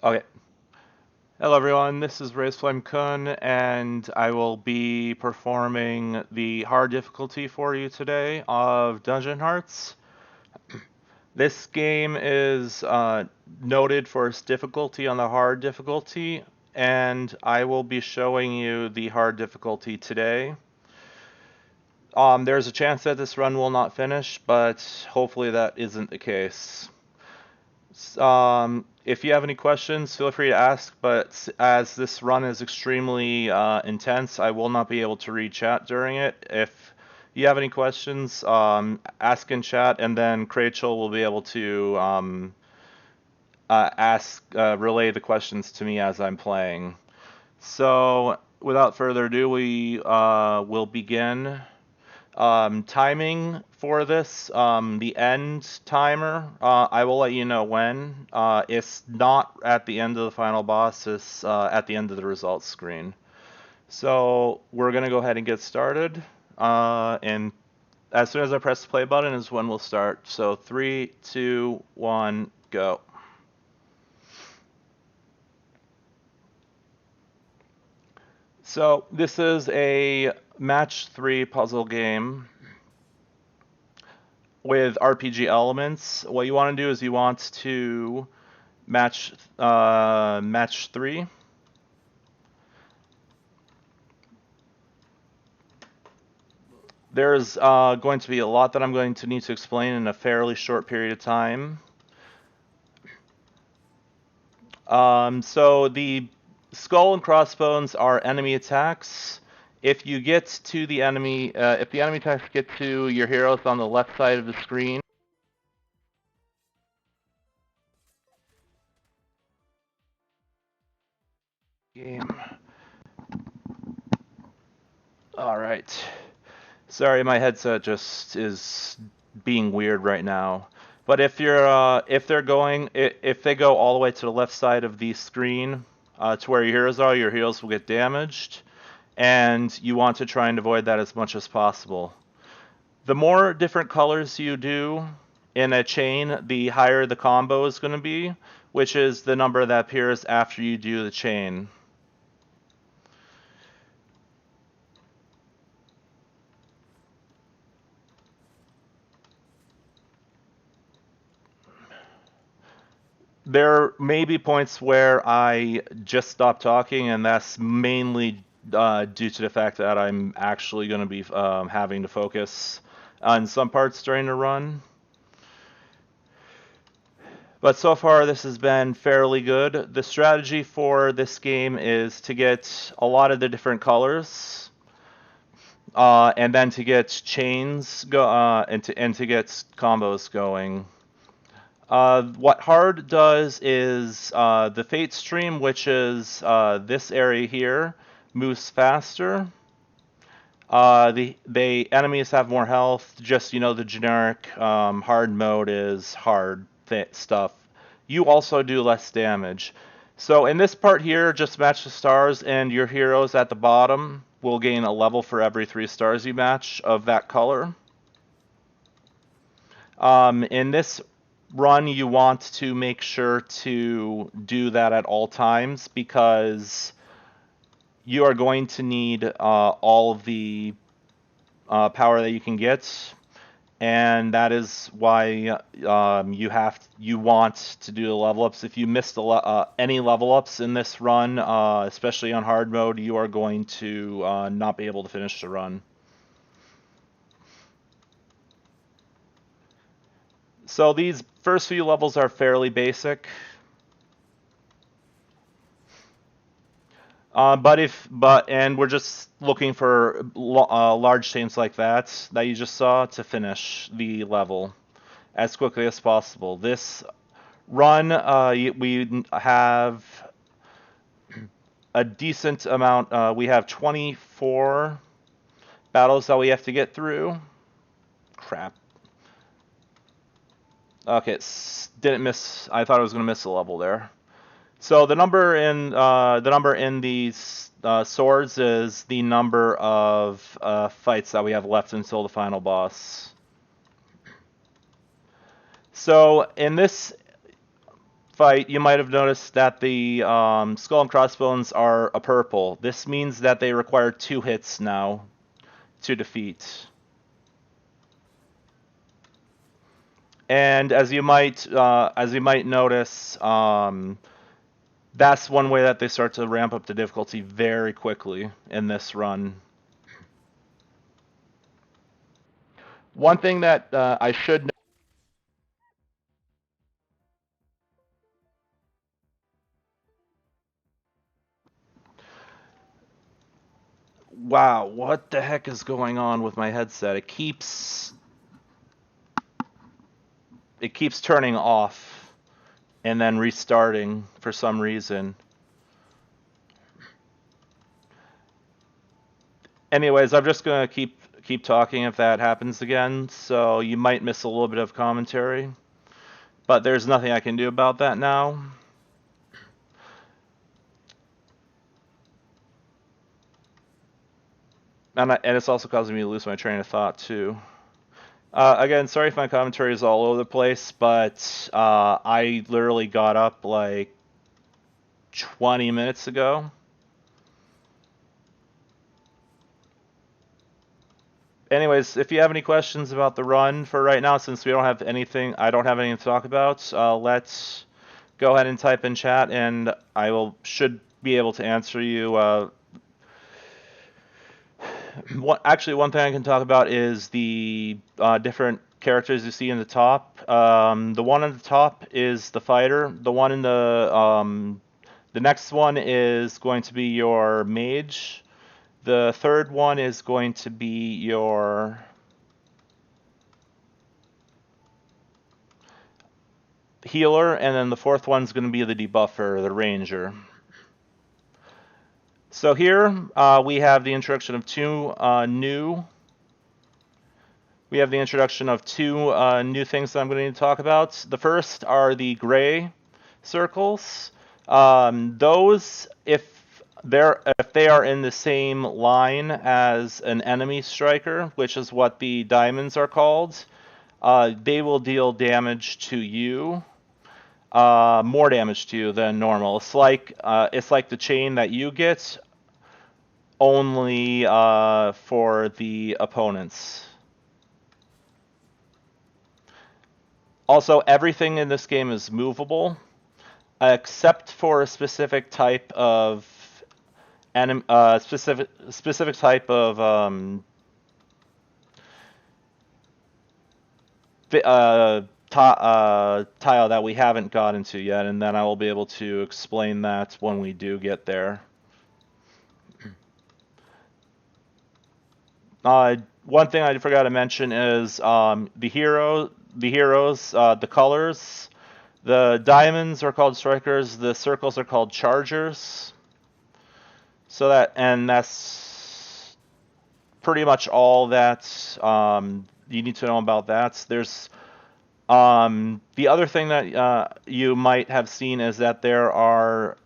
Okay. Hello everyone, this is Razorflame Kun, and I will be performing the hard difficulty for you today of Dungeon Hearts. This game is noted for its difficulty on the hard difficulty, and I will be showing you the hard difficulty today. There's a chance that this run will not finish, but hopefully that isn't the case. If you have any questions, feel free to ask, but as this run is extremely intense, I will not be able to read chat during it. If you have any questions, ask in chat, and then Rachel will be able to relay the questions to me as I'm playing. So, without further ado, we will begin. Timing for this, the end timer, I will let you know when. It's not at the end of the final boss, it's at the end of the results screen. So we're going to go ahead and get started. And as soon as I press the play button is when we'll start. So 3, 2, 1, go. So this is a match 3 puzzle game with RPG elements. What you want to do is you want to match 3. There's going to be a lot that I'm going to need to explain in a fairly short period of time. So the skull and crossbones are enemy attacks. If you get to the enemy, if the enemy attacks get to your heroes on the left side of the screen, game. All right. Sorry, my headset just is being weird right now. But if they're going, if they go all the way to the left side of the screen, to where your heroes are, your heroes will get damaged, and you want to try and avoid that as much as possible. The more different colors you do in a chain, the higher the combo is going to be, which is the number that appears after you do the chain. There may be points where I just stop talking, and that's mainly due to the fact that I'm actually going to be having to focus on some parts during the run. But so far, this has been fairly good. The strategy for this game is to get a lot of the different colors, and then to get chains and to get combos going. What hard does is the Fate Stream, which is this area here, moves faster. The enemies have more health. Just the generic hard mode is hard stuff. You also do less damage. So in this part here, just match the stars, and your heroes at the bottom will gain a level for every 3 stars you match of that color. In this run, you want to make sure to do that at all times because you are going to need all of the power that you can get, and that is why you want to do the level ups. If you miss any level ups in this run, especially on hard mode, you are going to not be able to finish the run. So these first few levels are fairly basic. And we're just looking for large chains like that you just saw to finish the level as quickly as possible. This run, we have a decent amount. We have 24 battles that we have to get through. Crap. Okay, didn't miss. I thought I was gonna miss a level there. So the number in these swords is the number of fights that we have left until the final boss. So in this fight, you might have noticed that the skull and crossbones are a purple. This means that they require 2 hits now to defeat. And as you might notice, that's one way that they start to ramp up the difficulty very quickly in this run. One thing that I should know. Wow, what the heck is going on with my headset? It keeps turning off and then restarting for some reason. Anyways, I'm just gonna keep talking if that happens again, so you might miss a little bit of commentary, but there's nothing I can do about that now. And it's also causing me to lose my train of thought too. Again, sorry if my commentary is all over the place, but I literally got up like 20 minutes ago. Anyways, if you have any questions about the run for right now, since I don't have anything to talk about, let's go ahead and type in chat, and I should be able to answer you. One thing I can talk about is the different characters you see in the top. The one on the top is the fighter. The next one is going to be your mage. The third one is going to be your healer, and then the fourth one's going to be the debuffer, the ranger. So here we have the introduction of two new things that I'm going to need to talk about. The first are the gray circles. Those, if they are in the same line as an enemy striker, which is what the diamonds are called, they will deal damage to you. More damage to you than normal. It's like the chain that you get, only for the opponents. Also, everything in this game is movable, except for a specific type of specific type of tile that we haven't gotten to yet, and then I will be able to explain that when we do get there. One thing I forgot to mention is the heroes, the colors. The diamonds are called strikers. The circles are called chargers. That's pretty much all that you need to know about that. There's the other thing that you might have seen is that there are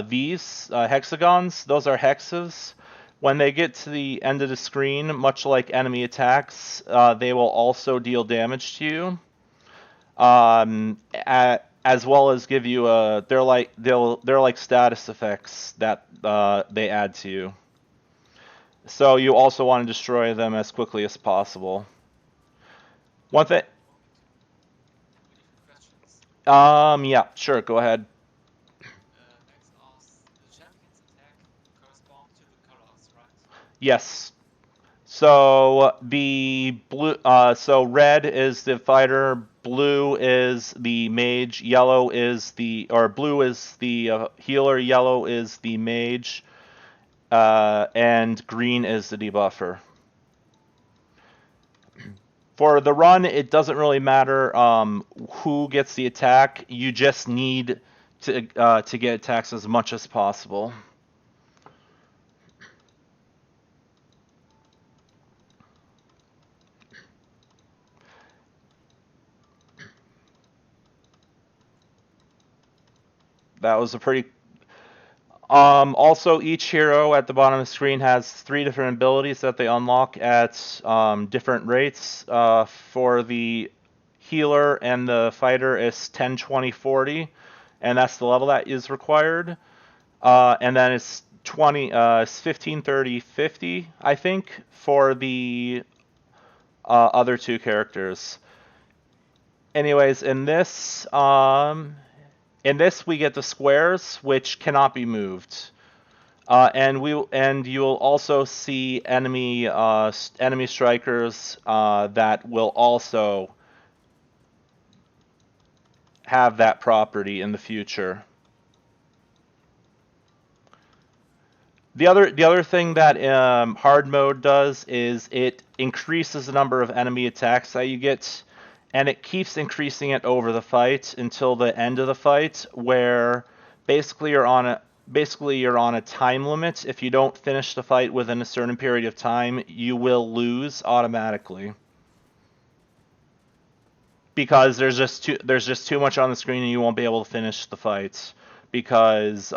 these hexagons. Those are hexes. When they get to the end of the screen, much like enemy attacks, they will also deal damage to you, as well as give you they're like status effects that they add to you. So you also want to destroy them as quickly as possible. One thing. Yeah, sure. Go ahead. Yes. So the blue, so red is the fighter, blue is the mage, blue is the healer, yellow is the mage, and green is the debuffer. For the run, it doesn't really matter who gets the attack. You just need to get attacks as much as possible. That was a pretty. Also, each hero at the bottom of the screen has 3 different abilities that they unlock at different rates. For the healer and the fighter is 10, 20, 40, and that's the level that is required. And then it's 15, 30, 50, I think, for the other two characters. Anyways, in this we get the squares, which cannot be moved. And you'll also see enemy strikers that will also have that property in the future. The other thing that hard mode does is it increases the number of enemy attacks that you get, and it keeps increasing it over the fight until the end of the fight, where basically you're on a time limit. If you don't finish the fight within a certain period of time, you will lose automatically. Because there's just too much on the screen and you won't be able to finish the fight. Because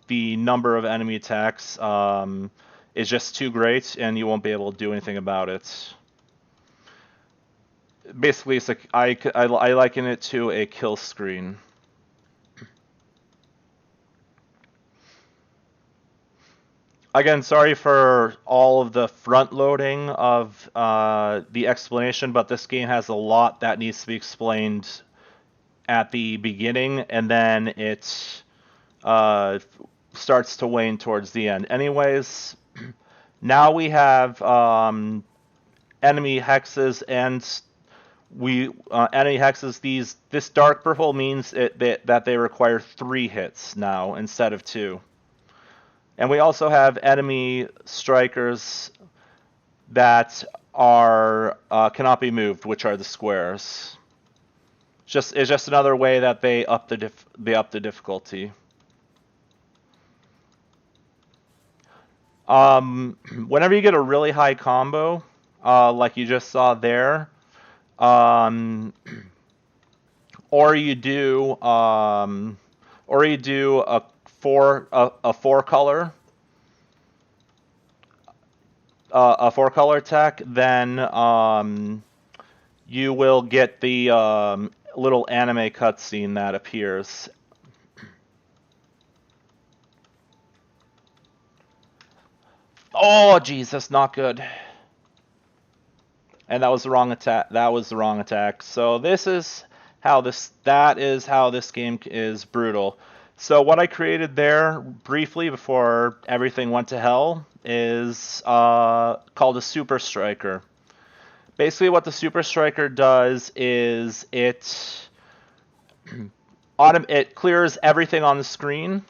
the number of enemy attacks is just too great and you won't be able to do anything about it. Basically, it's like I liken it to a kill screen. Again, sorry for all of the front loading of the explanation, but this game has a lot that needs to be explained at the beginning, and then it starts to wane towards the end. Anyways, now we have enemy hexes, and enemy hexes. This dark purple means that they require 3 hits now instead of 2. And we also have enemy strikers that are cannot be moved, which are the squares. It's just another way that they up the difficulty. Whenever you get a really high combo, like you just saw there, or you do a 4 color attack, then you will get the little anime cutscene that appears. Oh, jeez, that's not good. And that was the wrong attack. So that is how this game is brutal. So what I created there briefly before everything went to hell is called a Super Striker. Basically what the Super Striker does is it clears everything on the screen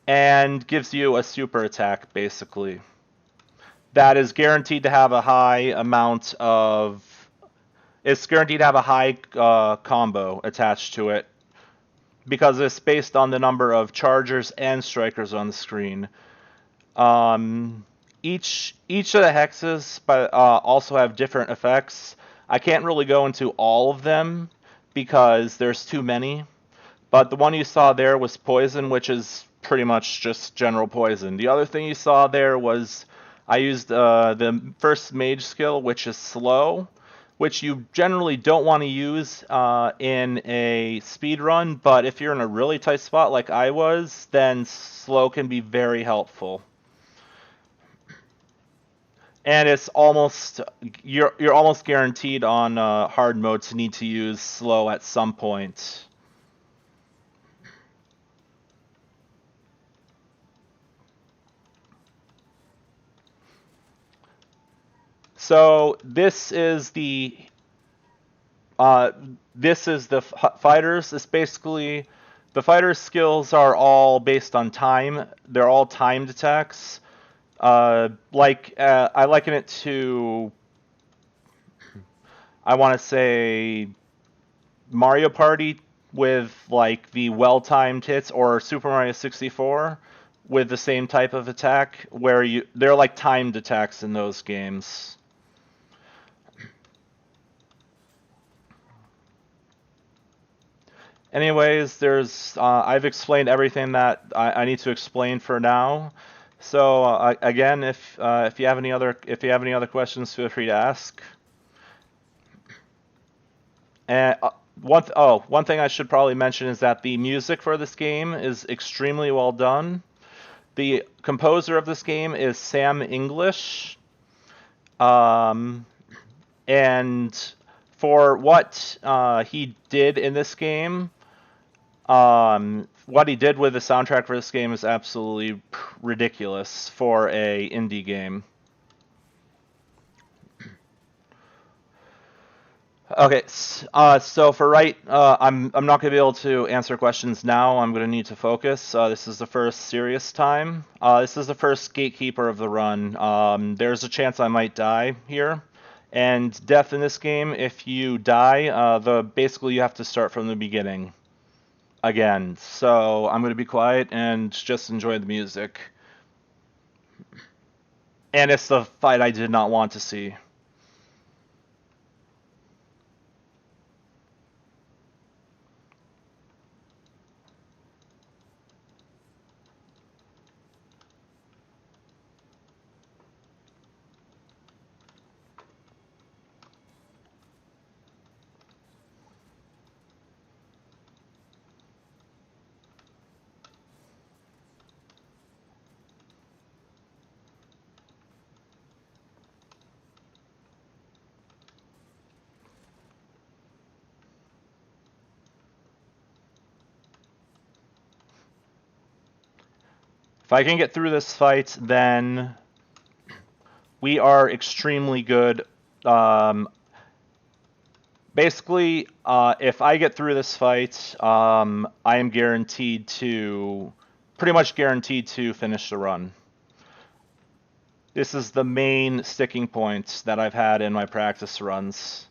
and gives you a super attack, basically. That is guaranteed to have a high amount of... It's guaranteed to have a high combo attached to it, because it's based on the number of chargers and strikers on the screen. Each of the hexes also have different effects. I can't really go into all of them because there's too many. But the one you saw there was poison, which is pretty much just general poison. The other thing you saw there was I used the first mage skill, which is slow, which you generally don't want to use in a speed run, but if you're in a really tight spot like I was, then slow can be very helpful. And you're almost guaranteed on hard mode to need to use slow at some point. So this is the fighters. It's basically the fighters' skills are all based on time. They're all timed attacks. I liken it to, I want to say, Mario Party with like the well-timed hits, or Super Mario 64 with the same type of attack, where they're like timed attacks in those games. Anyways, I've explained everything that I need to explain for now. So again, if you have any other questions, feel free to ask. And one thing I should probably mention is that the music for this game is extremely well done. The composer of this game is Sam English. Um, and for what he did in this game, what he did with the soundtrack for this game is absolutely ridiculous for a indie game. Okay, so for I'm not gonna be able to answer questions now. I'm gonna need to focus. This is the first serious time. This is the first gatekeeper of the run. There's a chance I might die here, and death in this game, if you die, the basically you have to start from the beginning again. So I'm gonna be quiet and just enjoy the music. And it's the fight I did not want to see. If I can get through this fight, then we are extremely good. Um, Basically, if I get through this fight, I am pretty much guaranteed to finish the run. This is the main sticking point that I've had in my practice runs.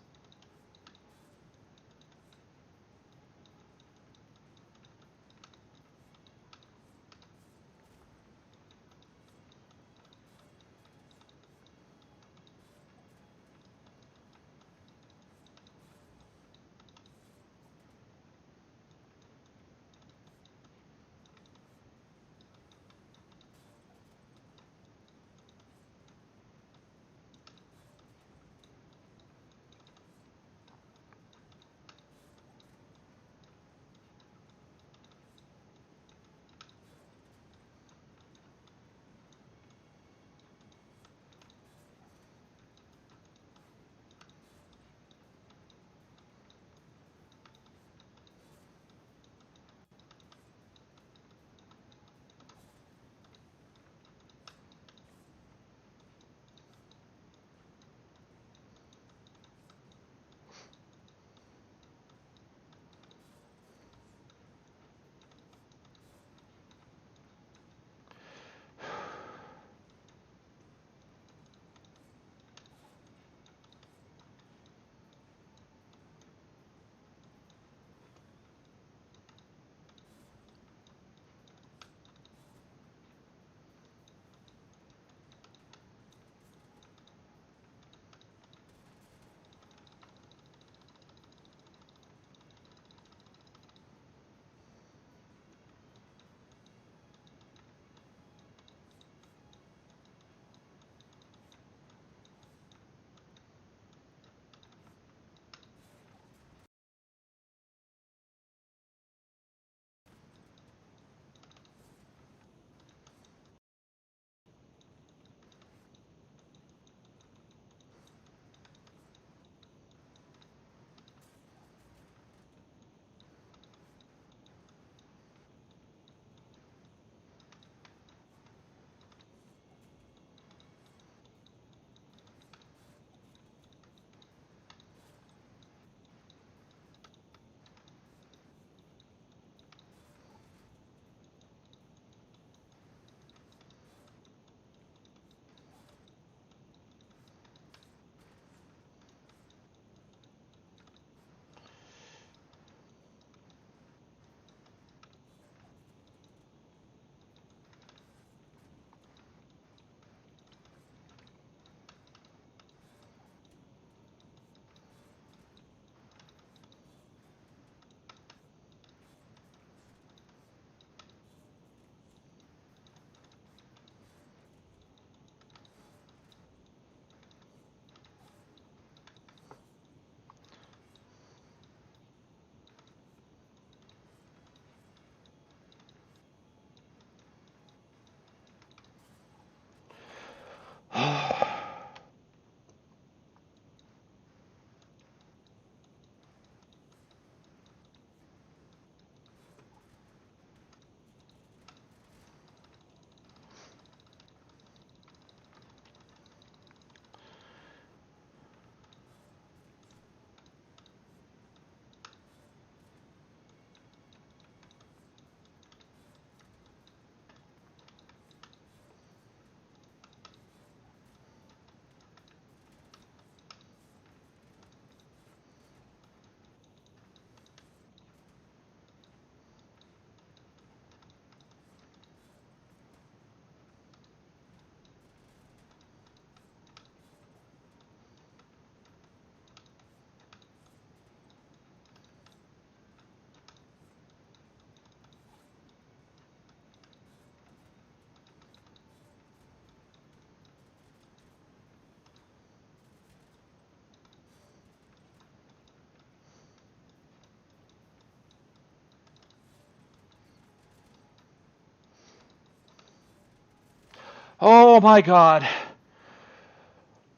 Oh my god.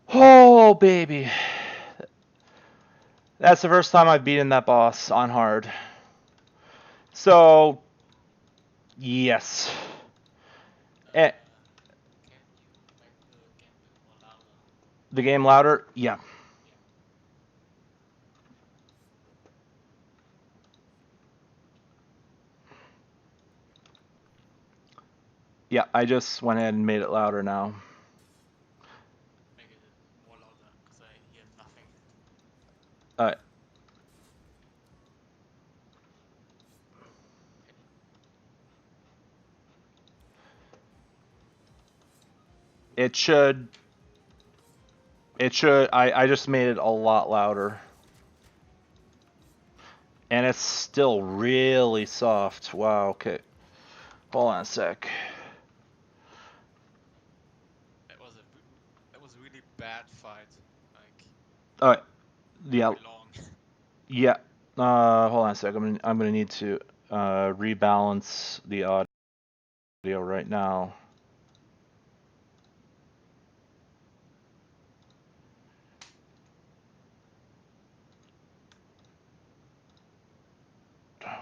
Oh, baby. That's the first time I've beaten that boss on hard. So, yes. Eh, the game louder? Yeah. Yeah, I just went ahead and made it louder now. Make it more louder because I hear nothing. It should. I just made it a lot louder. And it's still really soft. Wow, okay. Hold on a sec. It was a really bad fight. Like, Alright. Yeah. very long. Yeah. Hold on a sec. I'm gonna need to rebalance the audio right now.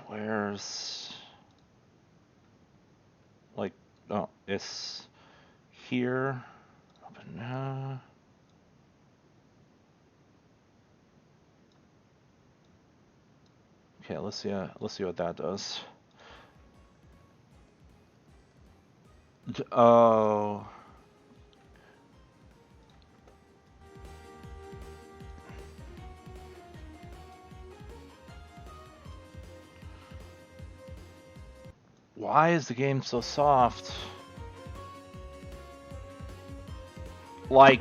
Where's like oh it's here. Open okay, let's see what that does. Oh. Why is the game so soft? Like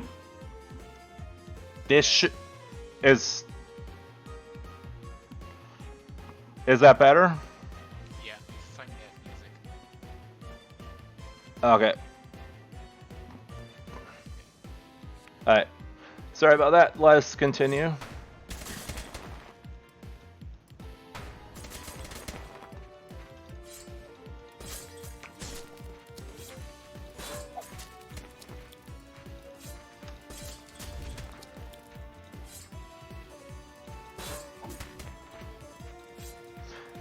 this is that better? Yeah, we finally have music. Okay. Alright. Sorry about that. Let's continue.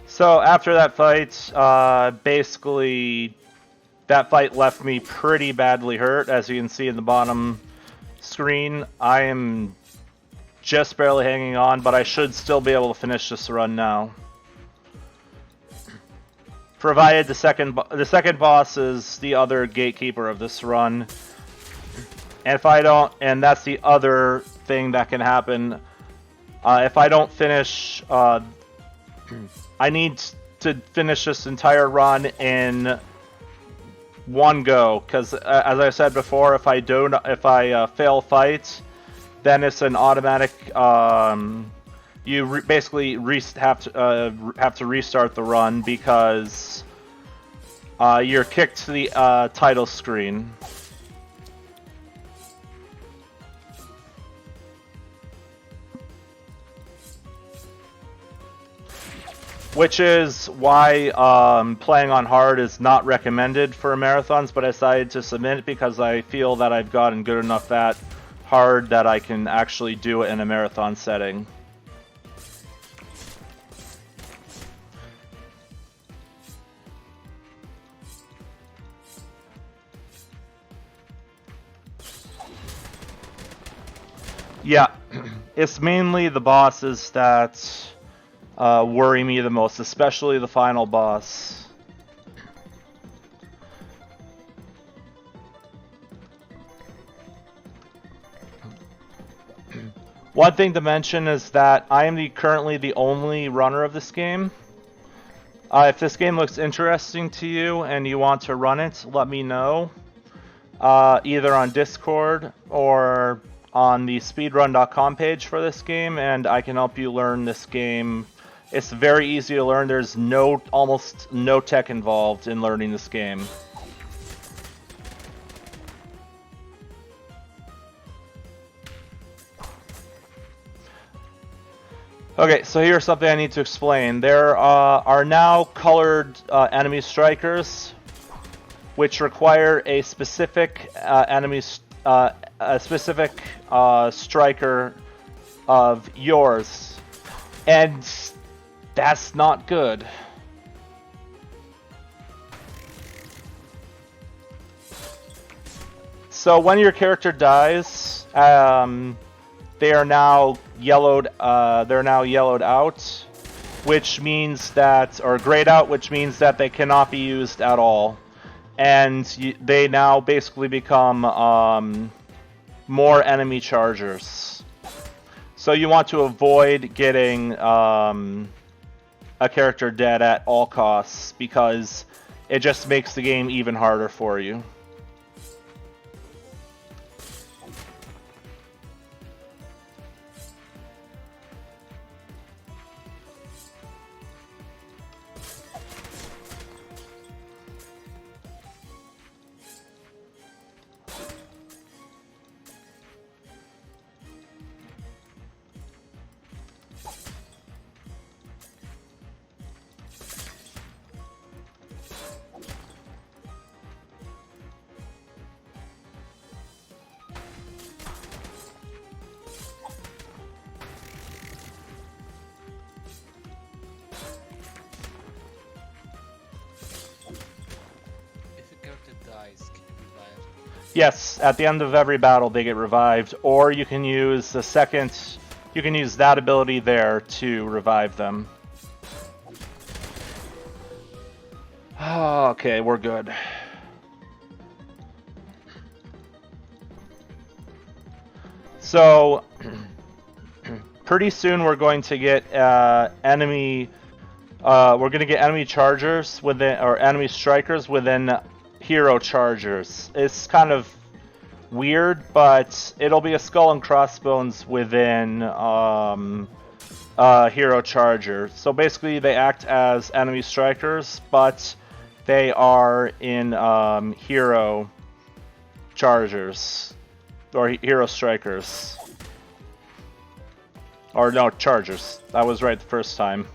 So after that fight, basically that fight left me pretty badly hurt. As you can see in the bottom screen, I am just barely hanging on, but I should still be able to finish this run now. Provided the second boss is the other gatekeeper of this run. And if I don't, and that's the other thing that can happen, if I don't finish, I need to finish this entire run in one go, because as I said before, if I fail fights, then it's an automatic. You basically have to restart the run because you're kicked to the title screen. Which is why playing on hard is not recommended for marathons, but I decided to submit it because I feel that I've gotten good enough at hard that I can actually do it in a marathon setting. Yeah, it's mainly the bosses that worry me the most, especially the final boss. One thing to mention is that I am currently the only runner of this game. If this game looks interesting to you and you want to run it, let me know. Either on Discord or on the speedrun.com page for this game, and I can help you learn this game. It's very easy to learn. There's almost no tech involved in learning this game. Okay, so here's something I need to explain. There are now colored enemy strikers. which require a specific a specific striker of yours, and that's not good. So when your character dies, they are now yellowed. They're now yellowed out, which means that, or grayed out, which means that they cannot be used at all, and they now basically become more enemy chargers. So you want to avoid getting a character dead at all costs, because it just makes the game even harder for you. Yes, at the end of every battle they get revived, or you can use the second... You can use that ability there to revive them. Okay, we're good. So, pretty soon we're going to get enemy... we're going to get enemy chargers within, or enemy strikers within hero chargers. It's kind of weird, but it'll be a skull and crossbones within hero charger. So basically they act as enemy strikers, but they are in hero chargers, or hero strikers. Or no, chargers. I was right the first time.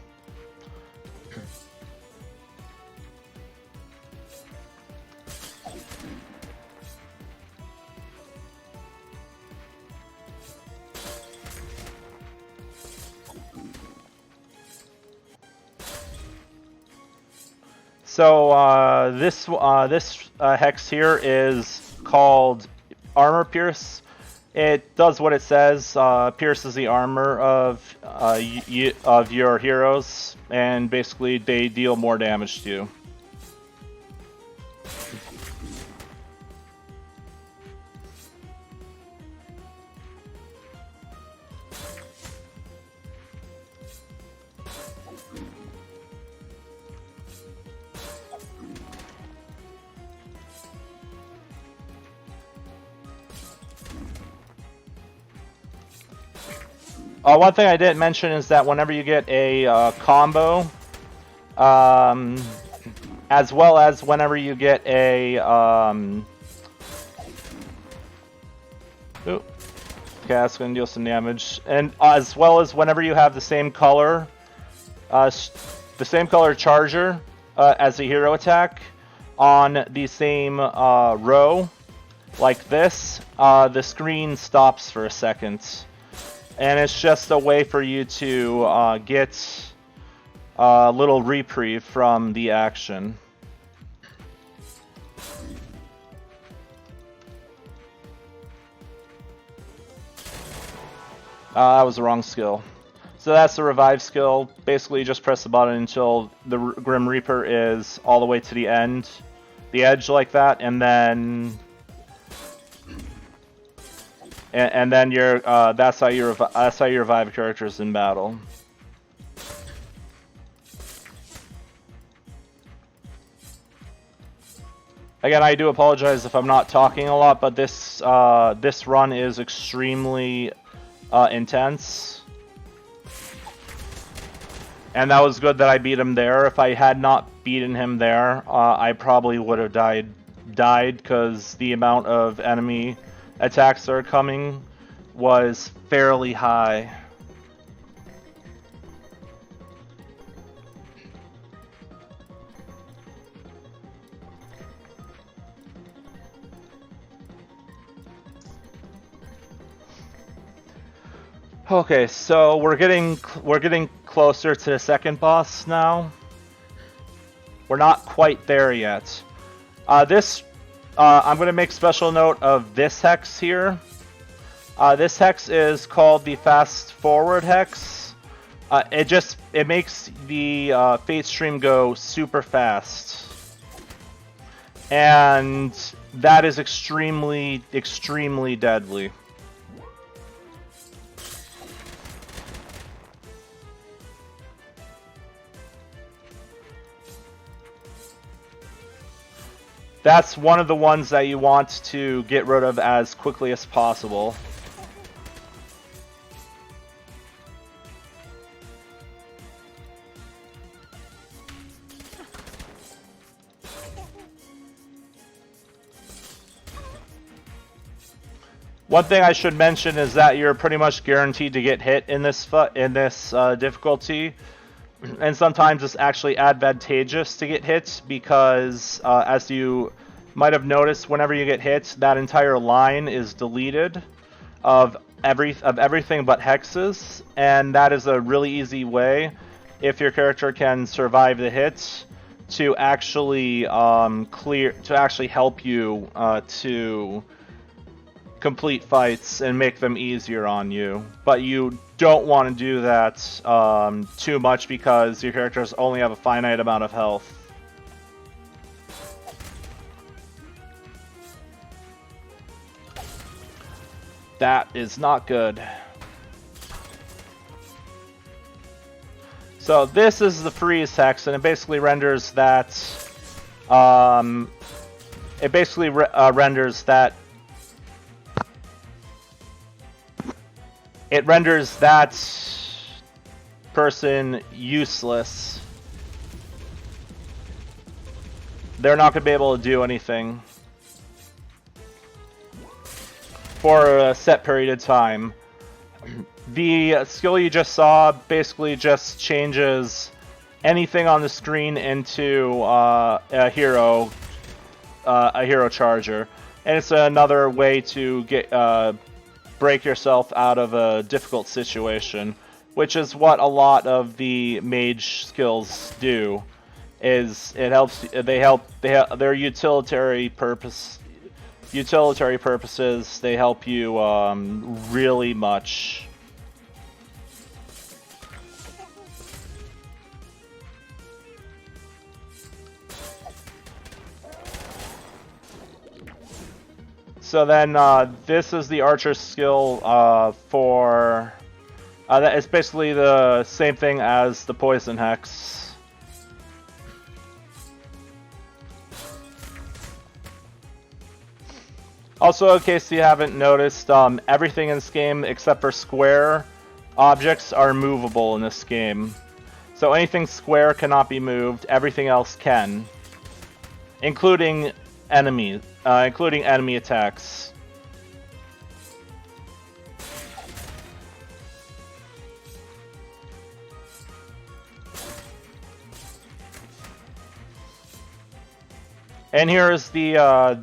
So this hex here is called Armor Pierce. It does what it says, pierces the armor of your heroes, and basically they deal more damage to you. One thing I didn't mention is that whenever you get a combo, as well as whenever you get a... Ooh. Okay, that's going to deal some damage. And as well as whenever you have the same color charger as a hero attack on the same row, like this, the screen stops for a second. And it's just a way for you to get a little reprieve from the action. That was the wrong skill. So that's the revive skill. Basically, you just press the button until the Grim Reaper is all the way to the end, the edge like that, and then... And then you're that's how you revive characters in battle. Again, I do apologize if I'm not talking a lot, but this this run is extremely intense. And that was good that I beat him there. If I had not beaten him there, I probably would have died because the amount of enemy attacks that are coming was fairly high. Okay, so we're getting closer to the second boss now. We're not quite there yet. This I'm going to make special note of this hex here. This hex is called the fast forward hex. It makes the Fate stream go super fast, and that is extremely deadly. That's one of the ones that you want to get rid of as quickly as possible. One thing I should mention is that you're pretty much guaranteed to get hit in this difficulty, and sometimes it's actually advantageous to get hit because, as you might have noticed, whenever you get hit, that entire line is deleted of everything but hexes, and that is a really easy way, if your character can survive the hit, to actually help you to complete fights and make them easier on you. But you don't want to do that too much because your characters only have a finite amount of health. That is not good. So this is the freeze hex, and it basically renders that. It renders that person useless. They're not going to be able to do anything for a set period of time. The skill you just saw basically just changes anything on the screen into a hero charger, and it's another way to get break yourself out of a difficult situation, which is what a lot of the mage skills do. Is it helps? Their utilitarian purposes. They help you really much. So then, this is the archer skill for... that is basically the same thing as the poison hex. Also, in case you haven't noticed, everything in this game except for square objects are movable in this game. So anything square cannot be moved, everything else can. Including enemy attacks. And here is these are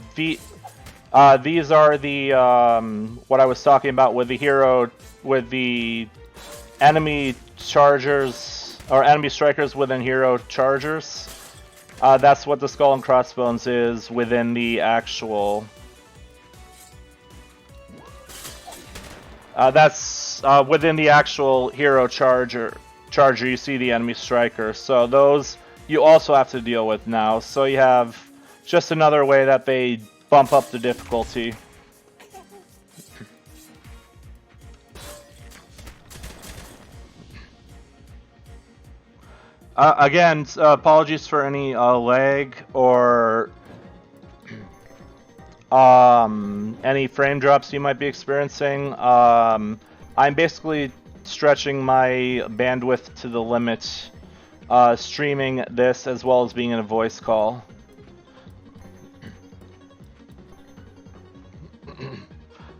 the what I was talking about with the enemy chargers or enemy strikers within hero chargers. That's what the skull and crossbones is within the actual. That's within the actual hero charger. You see the enemy striker. So those you also have to deal with now. So you have just another way that they bump up the difficulty. Again, apologies for any lag or any frame drops you might be experiencing. I'm basically stretching my bandwidth to the limit, streaming this as well as being in a voice call.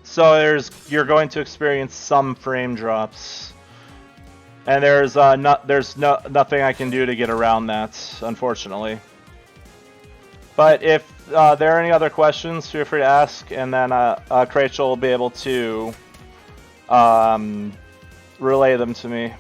So you're going to experience some frame drops. And there's nothing I can do to get around that, unfortunately. But if there are any other questions, feel free to ask, and then Rachel will be able to relay them to me.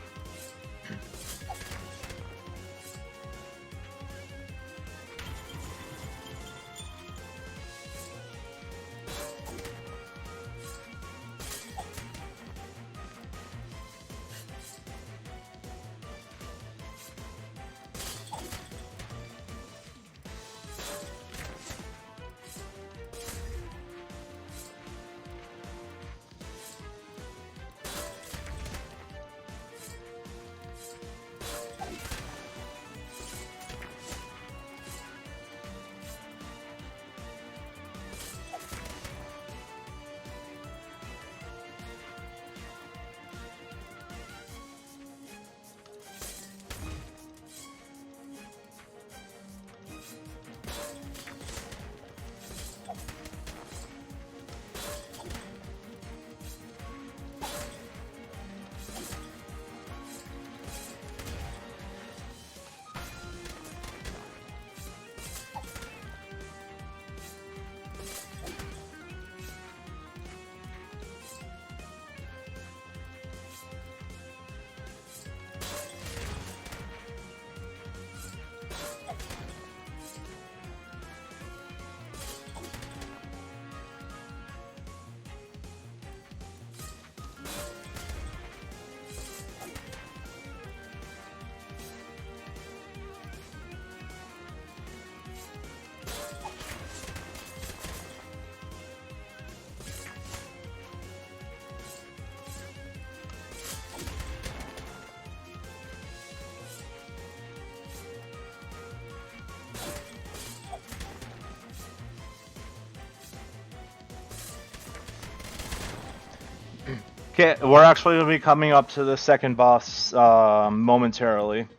Okay, we're actually going to be coming up to the second boss momentarily.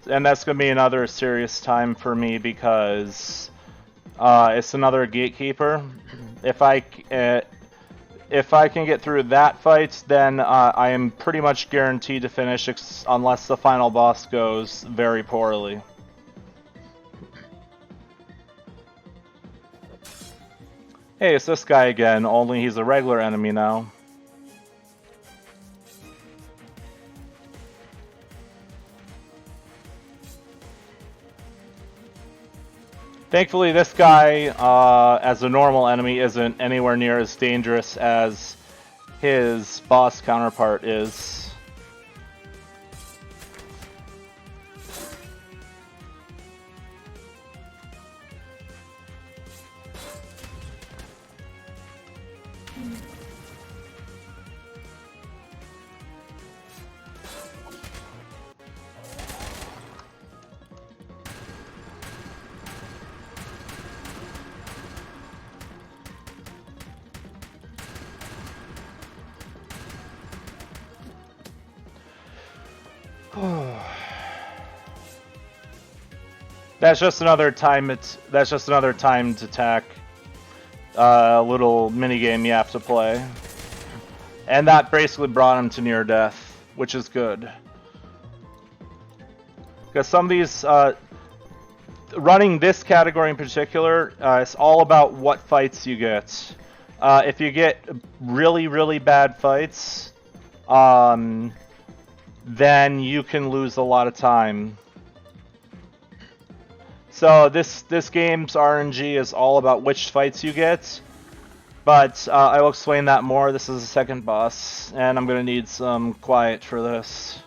And that's going to be another serious time for me because it's another gatekeeper. If I can get through that fight, then I am pretty much guaranteed to finish unless the final boss goes very poorly. Hey, it's this guy again, only he's a regular enemy now. Thankfully, this guy, as a normal enemy, isn't anywhere near as dangerous as his boss counterpart is. That's just another timed attack. Little minigame you have to play. And that basically brought him to near death, which is good. Because some of these, running this category in particular, it's all about what fights you get. If you get really, really bad fights, then you can lose a lot of time. So this game's RNG is all about which fights you get, but I will explain that more. This is the second boss, and I'm gonna need some quiet for this.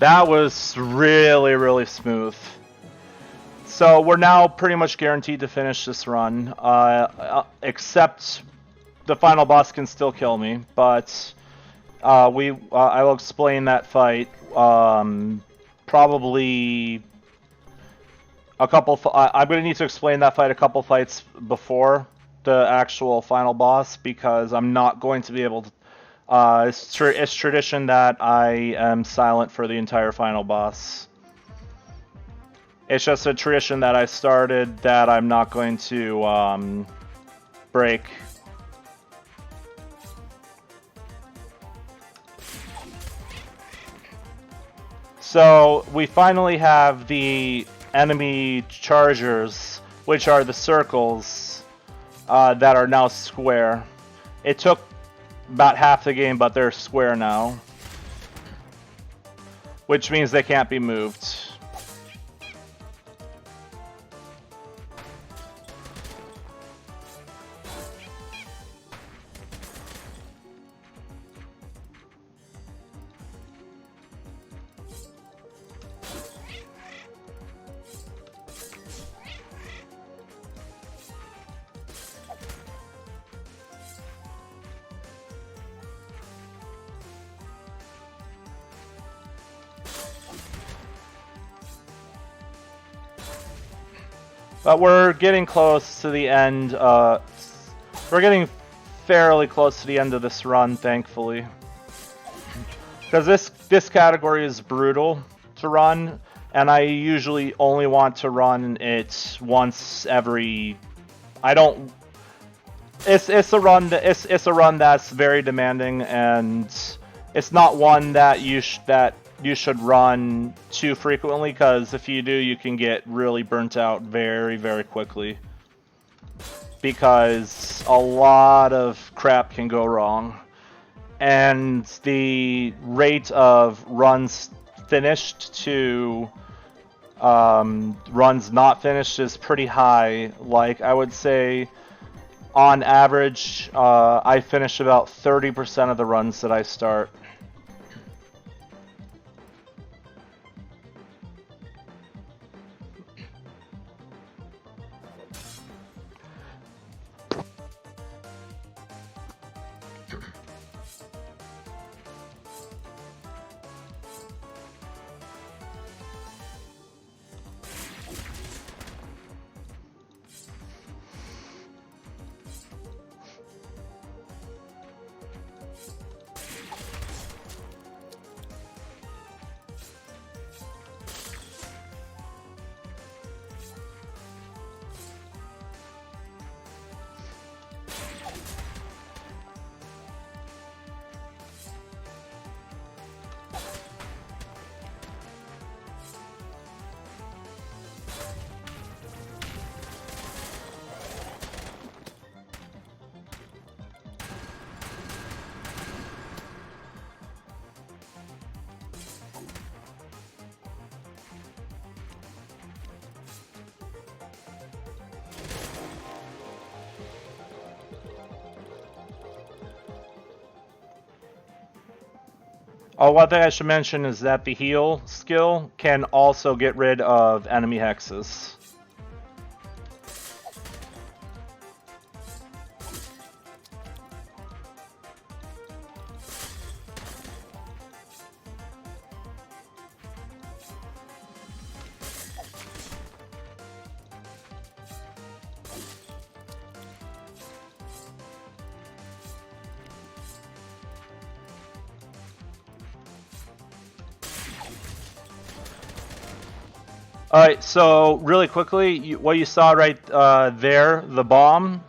That was really, really smooth. So we're now pretty much guaranteed to finish this run, except the final boss can still kill me, but I will explain that fight probably a couple. I'm going to need to explain that fight a couple fights before the actual final boss because I'm not going to be able to. It's tradition that I am silent for the entire final boss. It's just a tradition that I started that I'm not going to break. So we finally have the enemy chargers, which are the circles that are now square. It took about half the game, but they're square now, which means they can't be moved. But we're getting close to the end. We're getting fairly close to the end of this run, thankfully. Because this category is brutal to run, and I usually only want to run it once every. I don't. It's a run that's very demanding, and it's not one that you should run too frequently, because if you do, you can get really burnt out very, very quickly. Because a lot of crap can go wrong. And the rate of runs finished to runs not finished is pretty high. Like, I would say, on average, I finish about 30% of the runs that I start. Oh, one thing I should mention is that the heal skill can also get rid of enemy hexes. Alright, so really quickly, what you saw right there, the bomb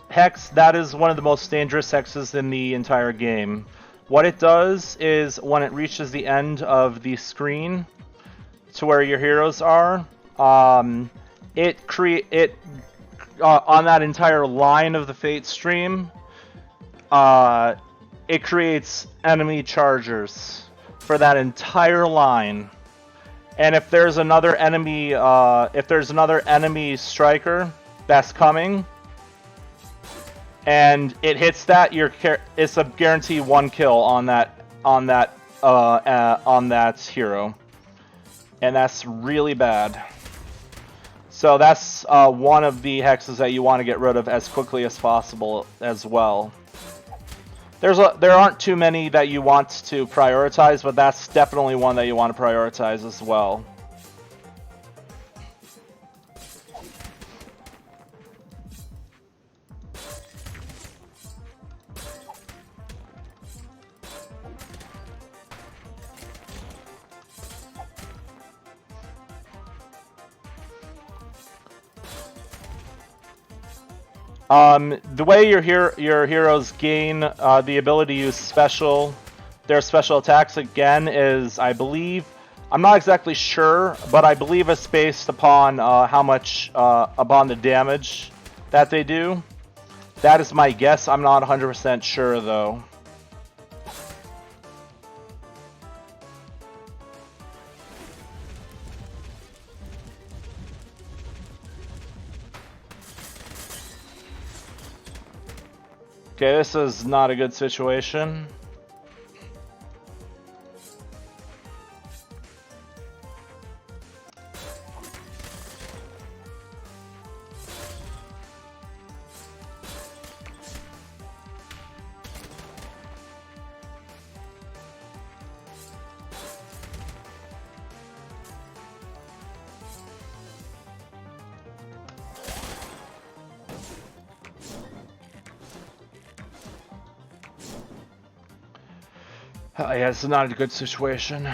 hex, that is one of the most dangerous hexes in the entire game. What it does is, when it reaches the end of the screen to where your heroes are, on that entire line of the Fate stream, it creates enemy chargers for that entire line. And if there's another enemy striker that's coming, and it hits that, it's a guarantee one kill on that on that hero, and that's really bad. So that's one of the hexes that you want to get rid of as quickly as possible as well. There aren't too many that you want to prioritize, but that's definitely one that you want to prioritize as well. The way your heroes gain the ability to use their special attacks again is, I believe, I'm not exactly sure, but I believe it's based upon how much upon the damage that they do. That is my guess. I'm not 100% sure though. Okay, this is not a good situation. Yeah, it's not a good situation.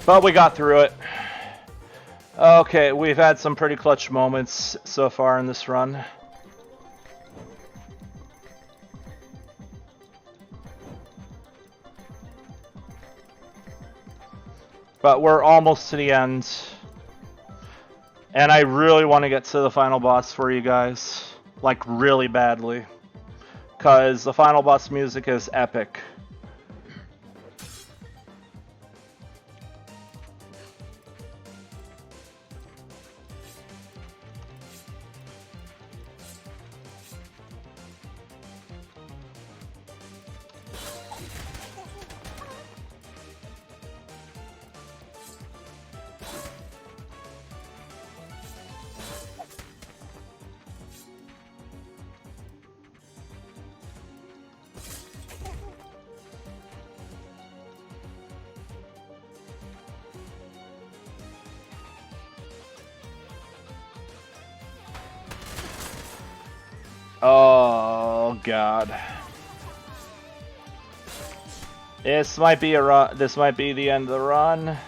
But we got through it. Okay, we've had some pretty clutch moments so far in this run. But we're almost to the end. And I really want to get to the final boss for you guys. Like, really badly. Because the final boss music is epic. Oh god. This might be a run. This might be the end of the run.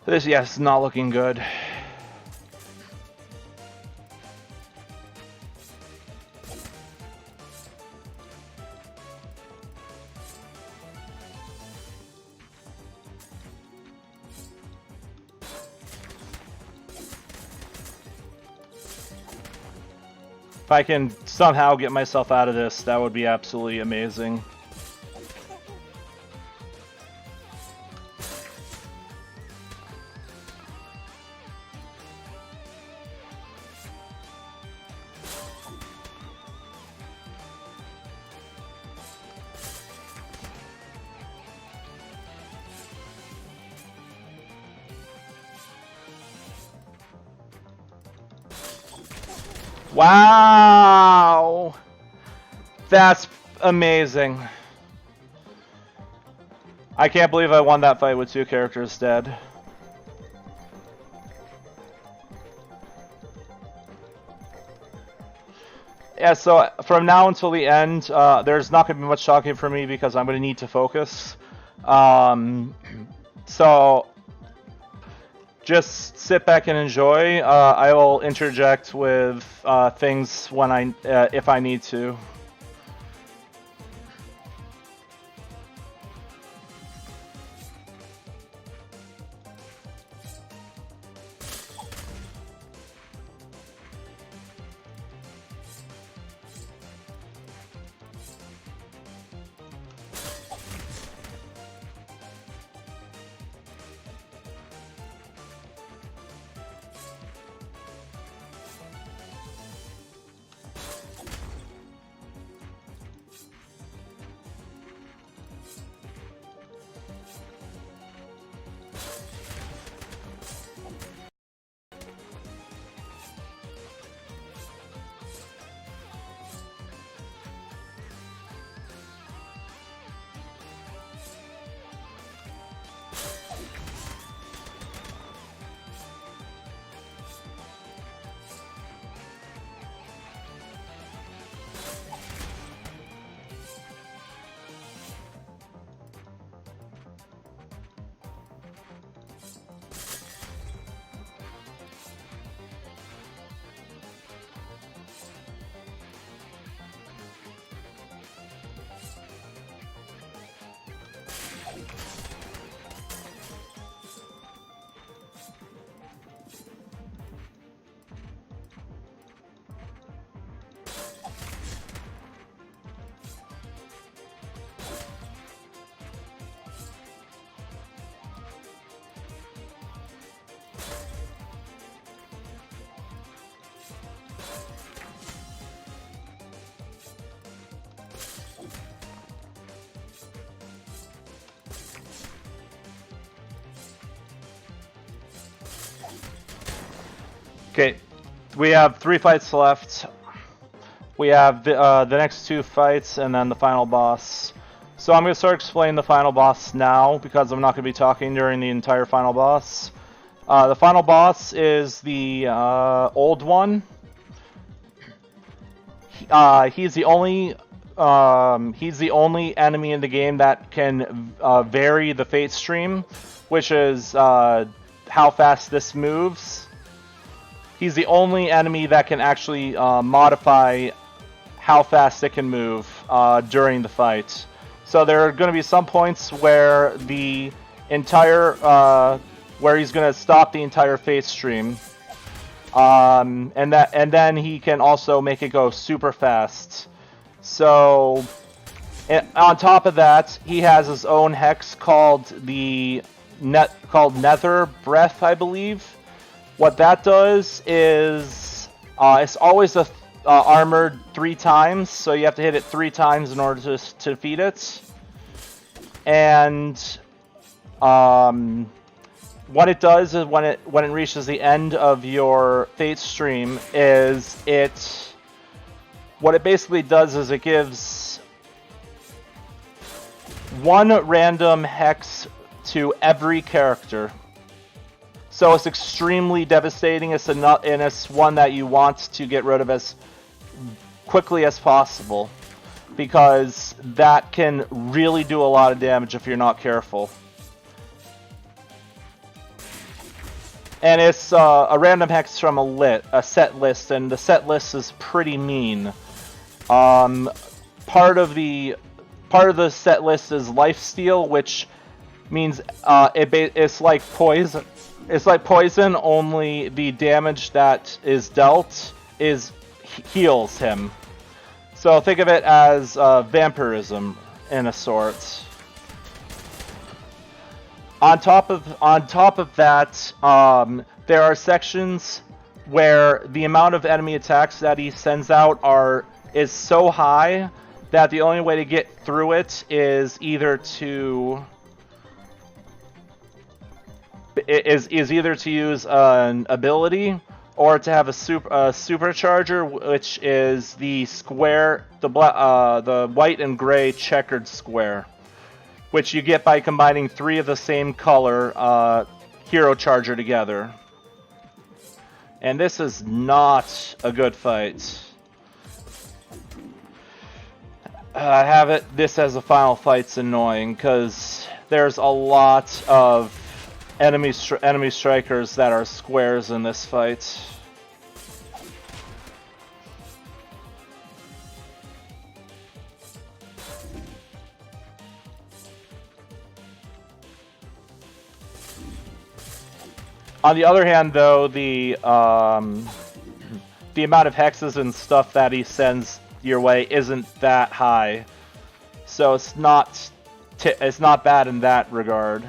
This, yes, not looking good. If I can somehow get myself out of this, that would be absolutely amazing. Wow! That's amazing. I can't believe I won that fight with 2 characters dead. Yeah, so from now until the end, there's not going to be much talking for me because I'm going to need to focus. So just sit back and enjoy. I will interject with things when if I need to. Okay, we have 3 fights left. We have the next 2 fights and then the final boss. So I'm going to start explaining the final boss now because I'm not going to be talking during the entire final boss. The final boss is the old one. He's the only enemy in the game that can vary the fate stream, which is how fast this moves. He's the only enemy that can actually modify how fast it can move during the fight. So there are going to be some points where the entire where he's going to stop the entire fate stream, and then he can also make it go super fast. So on top of that, he has his own hex called Nether Breath, I believe. What that does is it's always armored 3 times, so you have to hit it 3 times in order to defeat it. And what it does is when it reaches the end of your fate stream is what it basically does is it gives 1 random hex to every character. So it's extremely devastating. It's one that you want to get rid of as quickly as possible, because that can really do a lot of damage if you're not careful. And it's a random hex from a set list, and the set list is pretty mean. Part of the set list is lifesteal, which means it's like poison. It's like poison, only the damage that is dealt heals him. So think of it as vampirism in a sort. On top of that, there are sections where the amount of enemy attacks that he sends out is so high that the only way to get through it is either to use an ability or to have a supercharger, which is the square, the white and gray checkered square, which you get by combining 3 of the same color hero charger together. And this is not a good fight. This as a final fight's annoying because there's a lot of enemy strikers that are squares in this fight. On the other hand, though, the amount of hexes and stuff that he sends your way isn't that high, so it's not bad in that regard.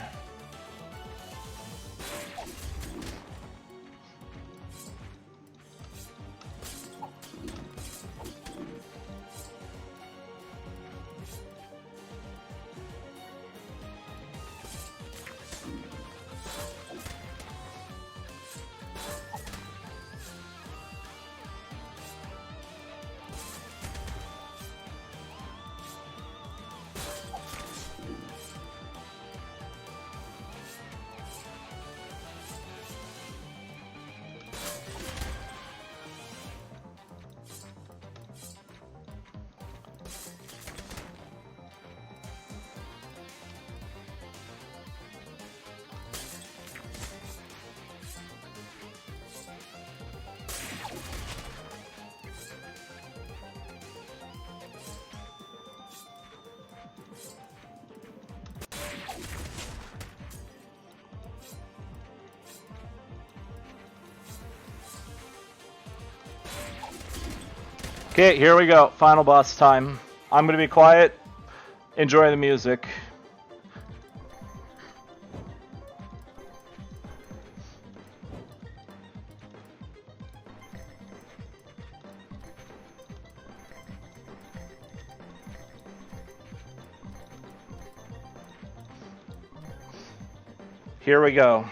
Okay, here we go. Final boss time. I'm gonna be quiet. Enjoy the music. Here we go.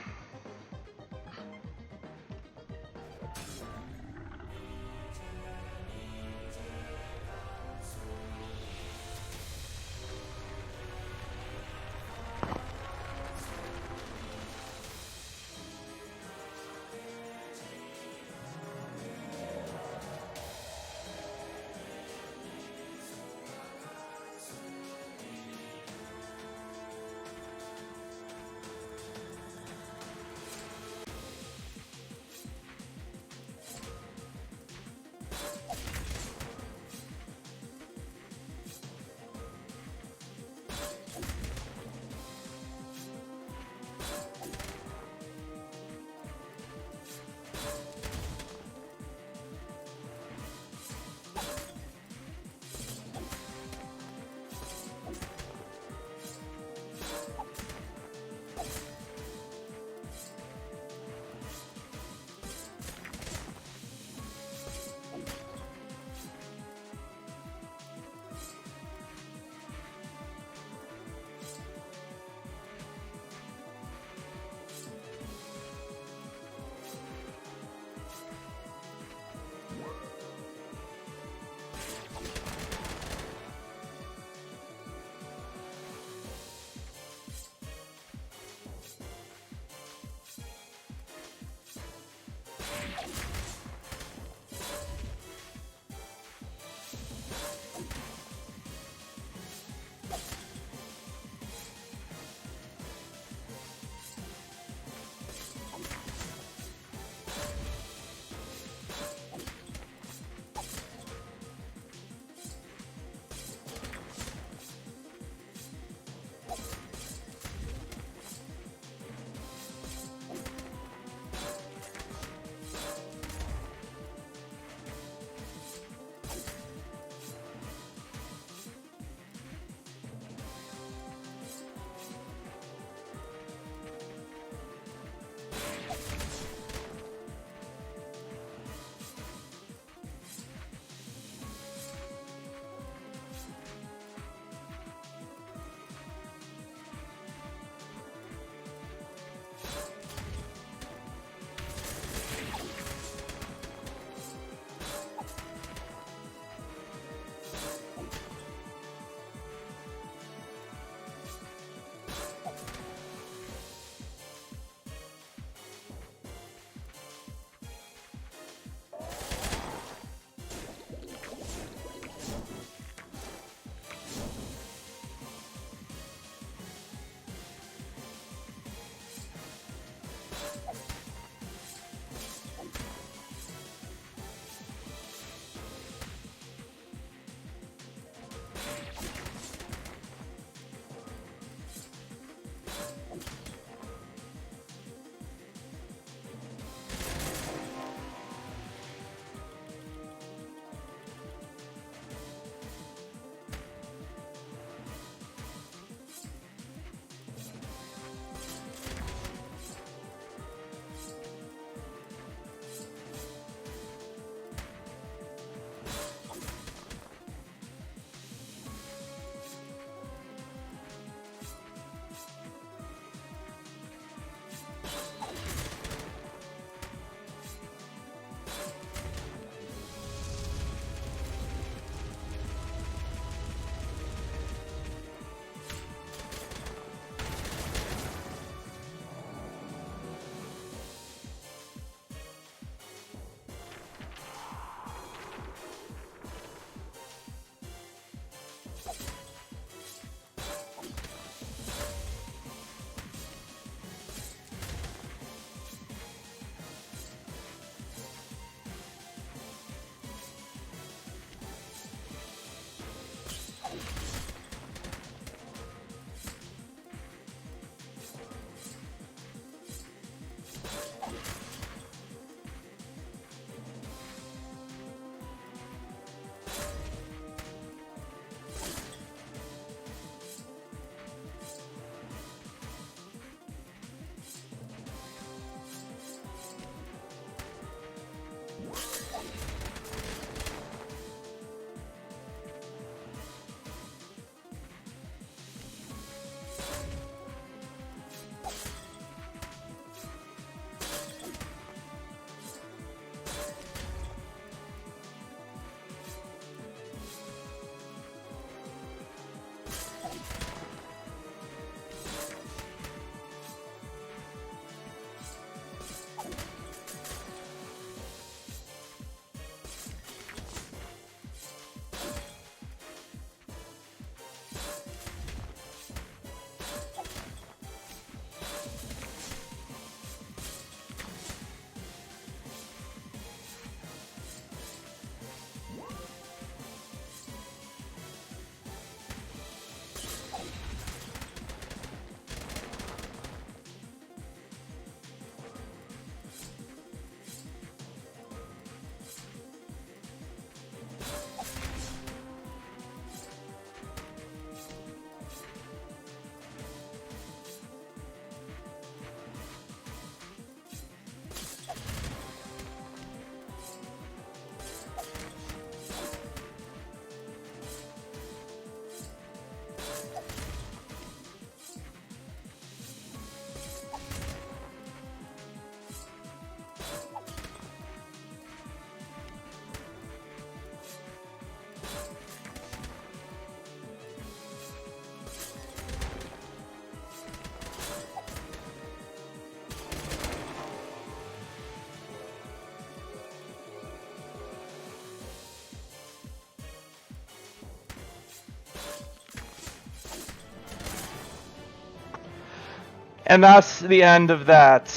And that's the end of that.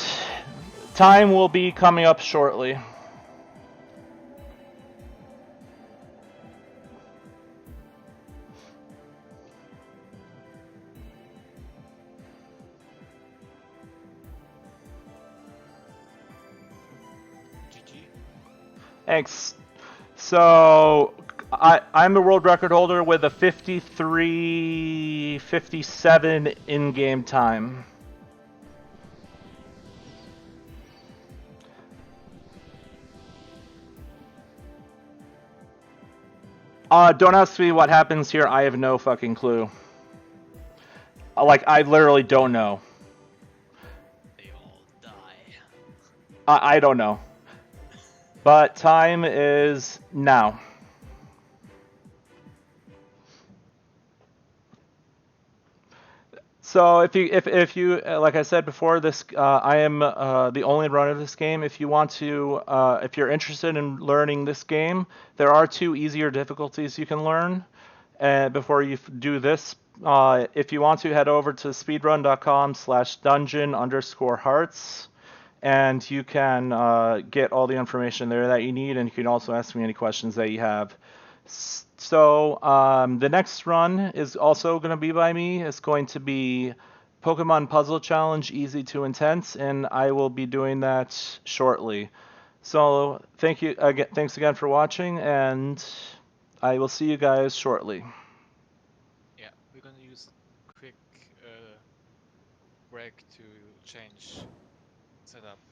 Time will be coming up shortly. GG. Thanks. So I'm the world record holder with a 53:57 in-game time. Don't ask me what happens here. I have no fucking clue. Like, I literally don't know. They all die. I don't know. But time is now. So if you like I said before, this I am the only runner of this game. If you want to, if you're interested in learning this game, there are two easier difficulties you can learn. Before you do this, if you want to, head over to speedrun.com/dungeon_hearts, and you can get all the information there that you need, and you can also ask me any questions that you have. So the next run is also going to be by me. It's going to be Pokemon Puzzle Challenge Easy to Intense, and I will be doing that shortly. So thanks again for watching, and I will see you guys shortly. Yeah, we're gonna use quick break to change setup.